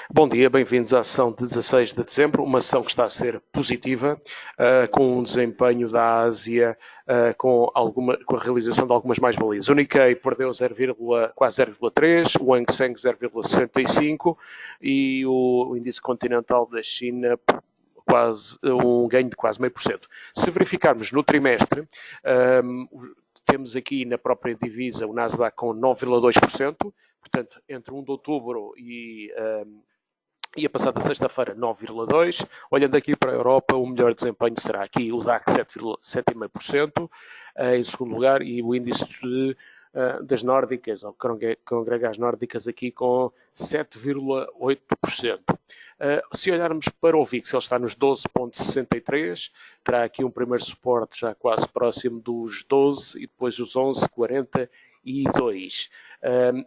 Bom dia, bem-vindos à sessão de 16 de dezembro, uma sessão que está a ser positiva, com um desempenho da Ásia com a realização de algumas mais-valias. O Nikkei perdeu quase 0,3, o Hang Seng 0,65 e o índice continental da China quase um ganho de quase 0,5%. Se verificarmos no trimestre, temos aqui na própria divisa o Nasdaq com 9,2%, portanto, entre 1 de outubro e a passada sexta-feira 9,2%. Olhando aqui para a Europa, o melhor desempenho será aqui o DAX 7,5%, em segundo lugar, e o índice das nórdicas, ou congrega as nórdicas aqui com 7,8%. Se olharmos para o VIX, ele está nos 12,63, terá aqui um primeiro suporte já quase próximo dos 12 e depois os 11,42.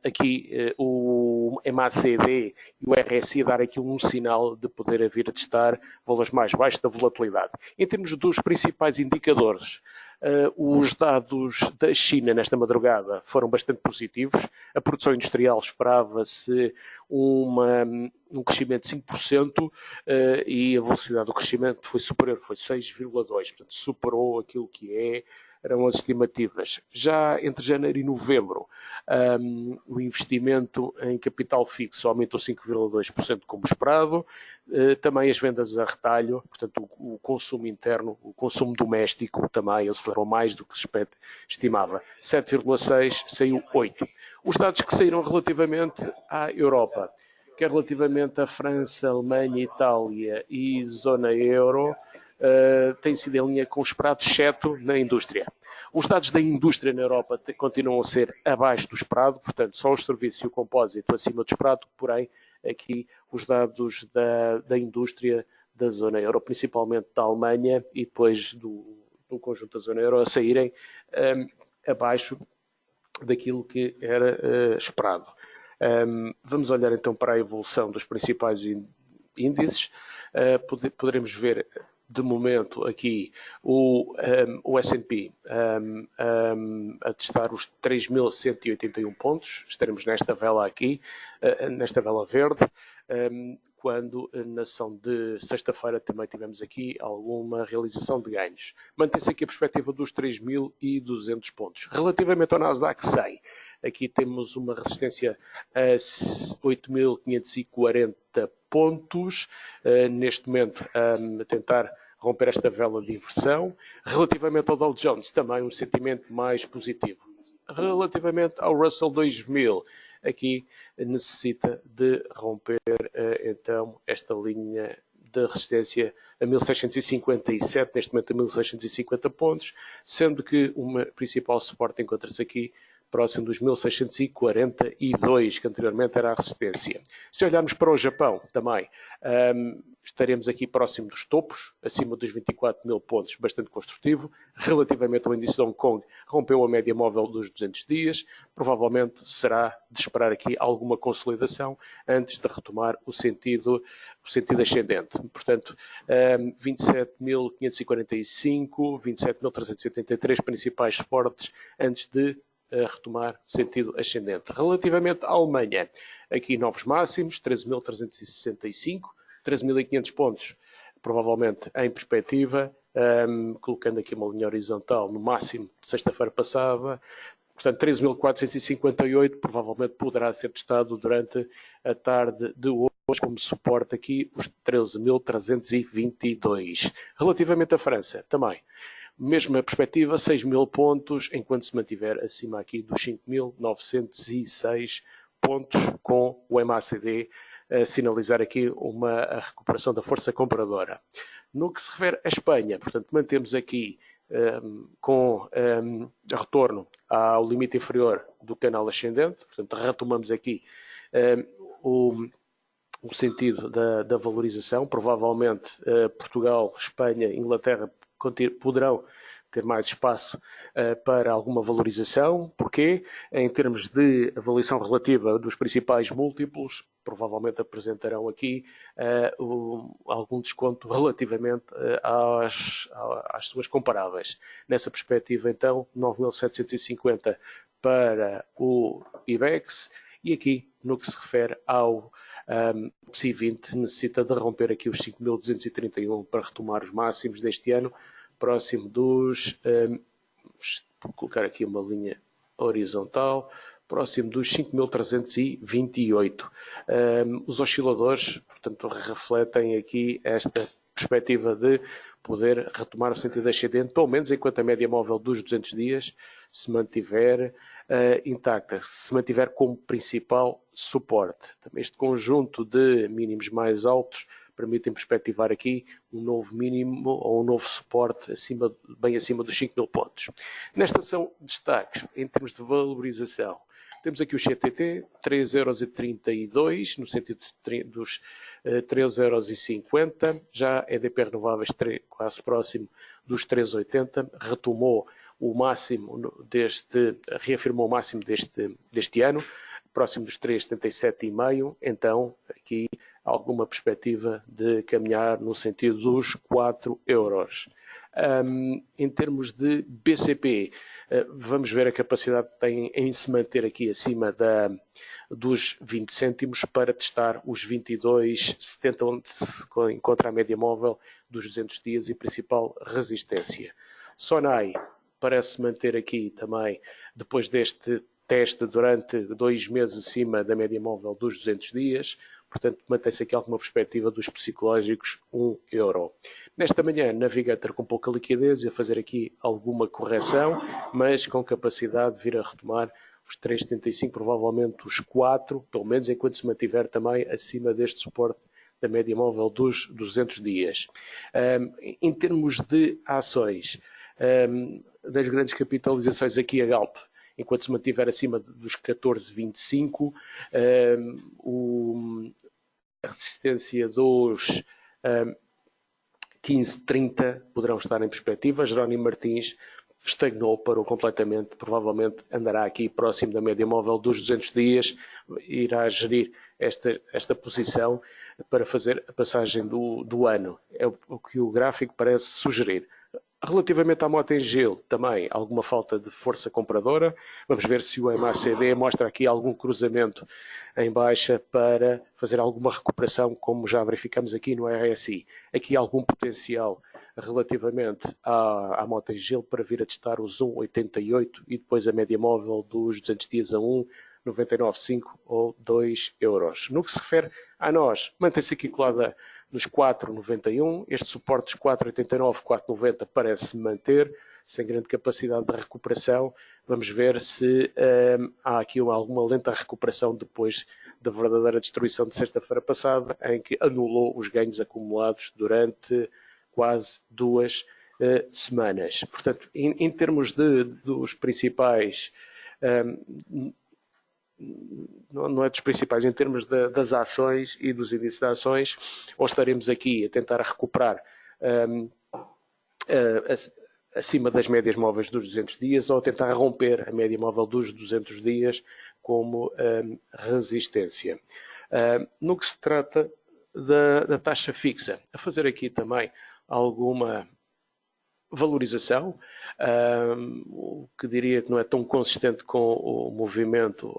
Aqui o MACD e o RSI a dar aqui um sinal de poder vir a testar valores mais baixos da volatilidade. Em termos dos principais indicadores, os dados da China nesta madrugada foram bastante positivos. A produção industrial esperava-se um crescimento de 5% e a velocidade do crescimento foi superior, foi 6,2%, portanto superou aquilo que eram as estimativas. Já entre janeiro e novembro, o investimento em capital fixo aumentou 5,2% como esperado. Também as vendas a retalho, portanto o consumo interno, o consumo doméstico também acelerou mais do que se estimava. 7,6, saiu 8. Os dados que saíram relativamente à Europa, quer relativamente à França, Alemanha, Itália e zona euro, tem sido em linha com os esperado, exceto na indústria. Os dados da indústria na Europa continuam a ser abaixo do esperado, portanto, só os serviços e o compósito acima do esperado, porém, aqui os dados da indústria da zona euro, principalmente da Alemanha e depois do conjunto da zona euro, a saírem abaixo daquilo que era esperado. Vamos olhar então para a evolução dos principais índices. Poderemos ver de momento aqui o S&P a testar os 3.181 pontos. Estaremos nesta vela aqui, nesta vela verde, quando na sessão de sexta-feira também tivemos aqui alguma realização de ganhos. Mantém-se aqui a perspectiva dos 3.200 pontos. Relativamente ao Nasdaq 100, aqui temos uma resistência a 8.540 pontos, neste momento a tentar romper esta vela de inversão. Relativamente ao Dow Jones, também um sentimento mais positivo. Relativamente ao Russell 2000, aqui necessita de romper então esta linha de resistência a 1657, neste momento a 1650 pontos, sendo que o principal suporte encontra-se aqui próximo dos 1642, que anteriormente era a resistência. Se olharmos para o Japão, também estaremos aqui próximo dos topos, acima dos 24 mil pontos, bastante construtivo. Relativamente ao índice de Hong Kong, rompeu a média móvel dos 200 dias. Provavelmente será de esperar aqui alguma consolidação antes de retomar o sentido ascendente. Portanto, 27.545, 27.383 principais suportes antes de retomar sentido ascendente. Relativamente à Alemanha, aqui novos máximos, 13.365, 13.500 pontos, provavelmente em perspectiva, colocando aqui uma linha horizontal no máximo de sexta-feira passada. Portanto, 13.458 provavelmente poderá ser testado durante a tarde de hoje, como suporte aqui os 13.322. Relativamente à França, também. Mesma perspectiva, 6.000 pontos, enquanto se mantiver acima aqui dos 5.906 pontos, com o MACD a sinalizar aqui a recuperação da força compradora. No que se refere à Espanha, portanto, mantemos aqui com retorno ao limite inferior do canal ascendente, portanto, retomamos aqui o sentido da valorização. Provavelmente Portugal, Espanha, Inglaterra poderão ter mais espaço para alguma valorização. Porquê? Em termos de avaliação relativa dos principais múltiplos, provavelmente apresentarão aqui algum desconto relativamente às suas comparáveis. Nessa perspectiva, então, 9.750 para o IBEX. E aqui, no que se refere O PSI 20 necessita de romper aqui os 5.231 para retomar os máximos deste ano, próximo dos, vou colocar aqui uma linha horizontal, próximo dos 5.328. Os osciladores, portanto, refletem aqui esta perspectiva de poder retomar o sentido ascendente, pelo menos enquanto a média móvel dos 200 dias se mantiver intacta, se mantiver como principal suporte. Este conjunto de mínimos mais altos permitem perspectivar aqui um novo mínimo ou um novo suporte bem acima dos 5.000 pontos. Nesta são destaques em termos de valorização. Temos aqui o CTT, 3,32€, no sentido dos 13,50€. Já a EDP Renováveis, quase próximo dos 3,80€. Retomou o máximo reafirmou o máximo deste ano, próximo dos 3,77,5€. Então, aqui alguma perspectiva de caminhar no sentido dos 4€. Em termos de BCP, vamos ver a capacidade que tem em se manter aqui acima dos 20 cêntimos para testar os 22,70, onde se encontra a média móvel dos 200 dias e principal resistência. Sonai parece manter aqui também, depois deste teste durante 2 meses acima da média móvel dos 200 dias, portanto mantém-se aqui alguma perspectiva dos psicológicos, €1. Nesta manhã, Navigator com pouca liquidez e a fazer aqui alguma correção, mas com capacidade de vir a retomar os 3,75, provavelmente os 4, pelo menos enquanto se mantiver também acima deste suporte da média móvel dos 200 dias. Em termos de ações, das grandes capitalizações aqui a Galp, enquanto se mantiver acima dos 14,25, a resistência dos 15,30 poderão estar em perspectiva. Jerónimo Martins estagnou, parou completamente, provavelmente andará aqui próximo da média móvel dos 200 dias, irá gerir esta posição para fazer a passagem do ano. É o que o gráfico parece sugerir. Relativamente à Mota-Engil, também alguma falta de força compradora. Vamos ver se o MACD mostra aqui algum cruzamento em baixa para fazer alguma recuperação, como já verificamos aqui no RSI. Aqui algum potencial relativamente à Mota-Engil para vir a testar os 1,88 e depois a média móvel dos 200 dias a 1,99,5 ou €2. No que se refere a nós, mantém-se aqui colada nos 4,91. Este suporte dos 4,89, 4,90 parece manter, sem grande capacidade de recuperação. Vamos ver se há aqui alguma lenta recuperação depois da verdadeira destruição de sexta-feira passada, em que anulou os ganhos acumulados durante quase 2 semanas. Portanto, em termos dos principais... não é dos principais, em termos das ações e dos índices de ações, ou estaremos aqui a tentar recuperar acima das médias móveis dos 200 dias ou tentar romper a média móvel dos 200 dias como resistência. No que se trata da taxa fixa, a fazer aqui também alguma valorização, o que diria que não é tão consistente com o movimento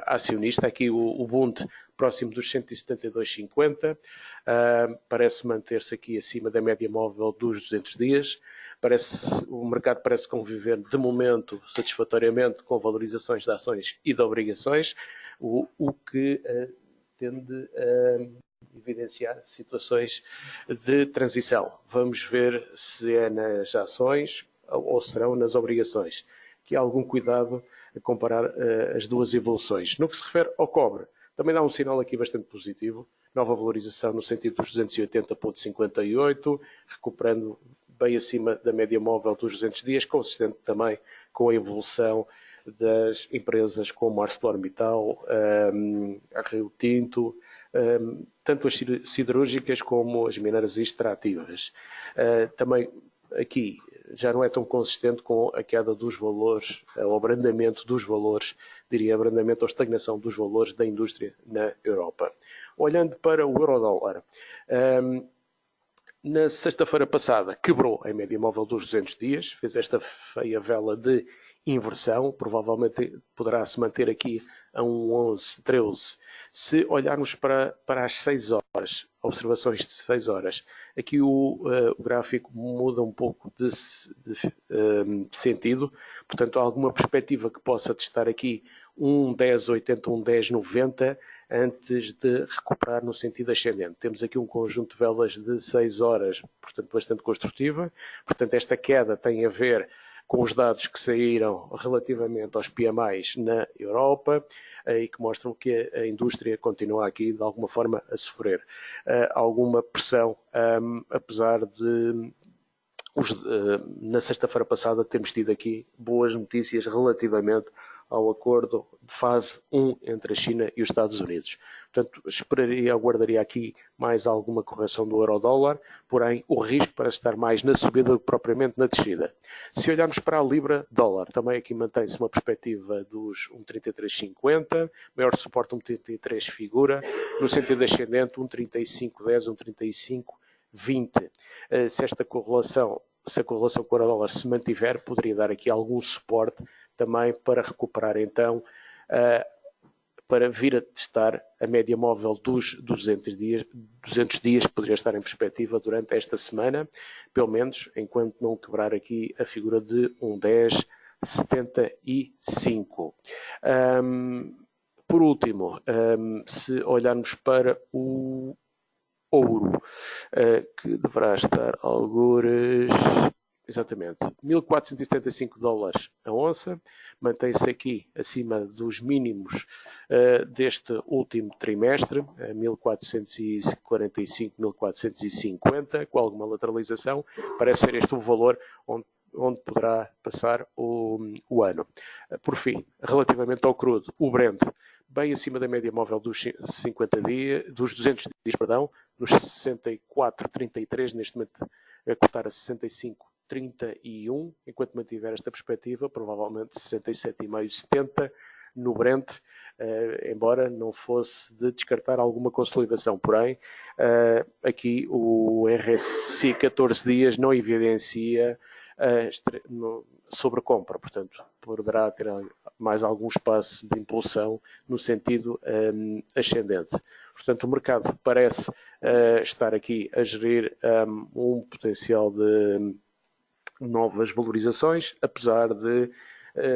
acionista. Aqui o Bund próximo dos 172,50, parece manter-se aqui acima da média móvel dos 200 dias. O mercado parece conviver de momento satisfatoriamente com valorizações de ações e de obrigações, o que tende a evidenciar situações de transição. Vamos ver se é nas ações ou serão nas obrigações. Aqui há algum cuidado a comparar as duas evoluções. No que se refere ao cobre, também dá um sinal aqui bastante positivo. Nova valorização no sentido dos 280,58, recuperando bem acima da média móvel dos 200 dias, consistente também com a evolução das empresas como a ArcelorMittal, a Rio Tinto, tanto as siderúrgicas como as mineiras extrativas. Também aqui já não é tão consistente com a queda dos valores, o abrandamento dos valores, diria abrandamento ou estagnação dos valores da indústria na Europa. Olhando para o euro-dólar, na sexta-feira passada quebrou a média móvel dos 200 dias, fez esta feia vela de inversão, provavelmente poderá se manter aqui a um 11, 13. Se olharmos para as 6 horas, observações de 6 horas, aqui o gráfico muda um pouco de sentido, portanto há alguma perspectiva que possa testar aqui um 10,80, um 10,90 antes de recuperar no sentido ascendente. Temos aqui um conjunto de velas de 6 horas, portanto bastante construtiva, portanto esta queda tem a ver com os dados que saíram relativamente aos PMIs na Europa e que mostram que a indústria continua aqui, de alguma forma, a sofrer alguma pressão, apesar de na sexta-feira passada termos tido aqui boas notícias relativamente ao acordo de fase 1 entre a China e os Estados Unidos. Portanto, aguardaria aqui mais alguma correção do euro-dólar, porém o risco parece estar mais na subida do que propriamente na descida. Se olharmos para a libra-dólar, também aqui mantém-se uma perspectiva dos 1,3350, maior suporte 1,33 figura, no sentido ascendente 1,3510, 1,3520. Se a correlação com o euro-dólar se mantiver, poderia dar aqui algum suporte também para recuperar então, para vir a testar a média móvel dos 200 dias, que poderia estar em perspectiva durante esta semana, pelo menos enquanto não quebrar aqui a figura de 1,1075. Por último, se olharmos para o ouro, que deverá estar algures, exatamente, 1.475 dólares a onça, mantém-se aqui acima dos mínimos deste último trimestre, 1.445, 1.450, com alguma lateralização, parece ser este o valor onde poderá passar o ano. Por fim, relativamente ao crudo, o Brent, bem acima da média móvel dos 200 dias, nos 64,33, neste momento a cotar a 65,31, enquanto mantiver esta perspectiva, provavelmente 67,5, 70 no Brent, embora não fosse de descartar alguma consolidação. Porém, aqui o RSI 14 dias não evidencia sobrecompra, portanto, poderá ter mais algum espaço de impulsão no sentido ascendente. Portanto, o mercado parece estar aqui a gerir um potencial de novas valorizações, apesar de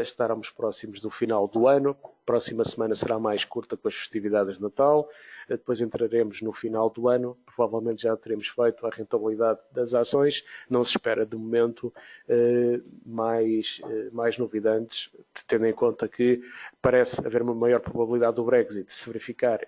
estarmos próximos do final do ano. Próxima semana será mais curta com as festividades de Natal. Depois entraremos no final do ano. Provavelmente já teremos feito a rentabilidade das ações. Não se espera, de momento, mais novidades, tendo em conta que parece haver uma maior probabilidade do Brexit se verificar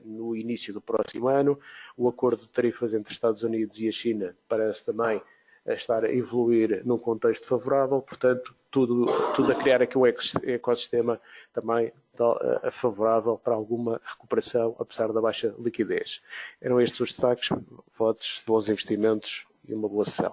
no início do próximo ano. O acordo de tarifas entre Estados Unidos e a China parece também a estar a evoluir num contexto favorável, portanto, tudo a criar aqui um ecossistema também favorável para alguma recuperação, apesar da baixa liquidez. Eram estes os destaques, votos, bons investimentos e uma boa sessão.